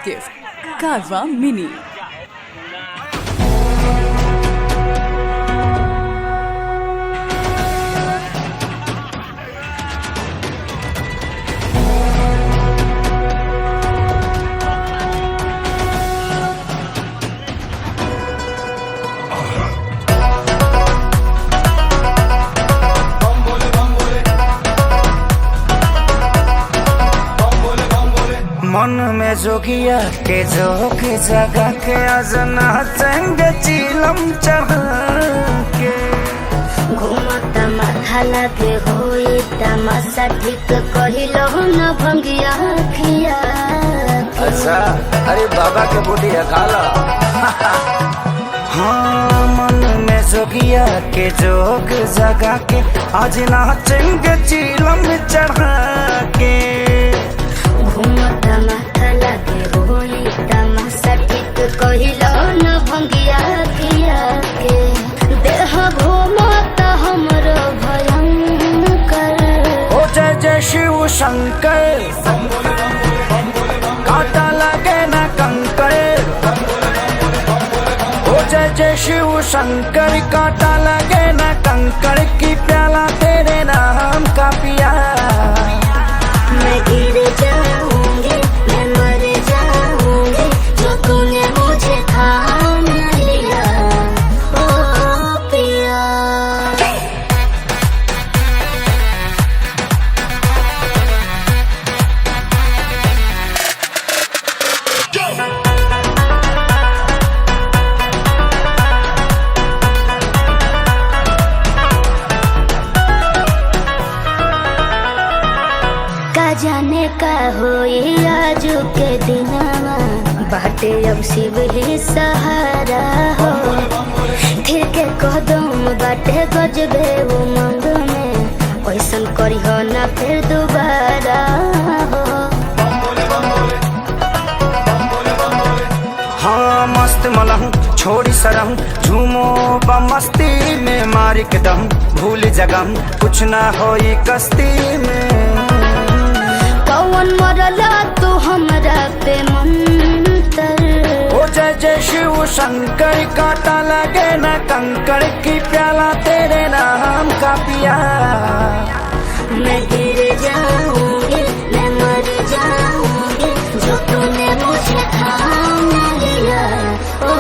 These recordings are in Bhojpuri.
gift Carva Mini. मन में जोगिया के जोक जगा के आज नाचेंगे चिलम चढ़ा के। घूमता माथा लागे होई तमाशा ठीक कहिलो न भंगिया खिया। अच्छा अरे बाबा के बूढ़ी काला। हाँ मन में जोगिया के जोक जगा के आज नाचेंगे चिलम चढ़ा के। घूमता माथा लागे होई तमाशा ठीक कहिलो न भंगिया खिया के। देह घूमता हमरो भयंकर। ओ जय जय शिव शंकर काटा लगे न कंकर। ओ जय जय शिव शंकर काटा लगे न कंकर की प्याला तेरे नाम का पिया। मैं गिर जाऊंगी मैं मर जाऊंगी जो तूने मुझे थाम लिया ओ पिया। का जाने का होई आजू के दिनवा बाटे अब शिव ही सहारा हो। फिर के कदम बाटे गजबे उमंग में ऐसन करी हो ना फिर दोबारा हो। हाँ मस्त मलहूँ छोड़ी सरहूँ झूमो बमस्ती में मार के दम भूल जगम कुछ ना होई कस्ती में। कौन मरला तू हमरा पे मंतर। ओ जय जय शिव शंकर काटा लगे न कंकर की प्याला तेरे नाम का पिया। मैं गिर जाऊंगी मैं मर जाऊंगी जो तूने मुझे थाम लिया ओ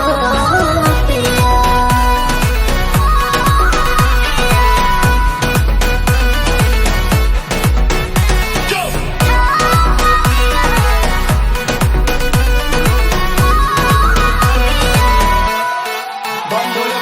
पिया। बम बोले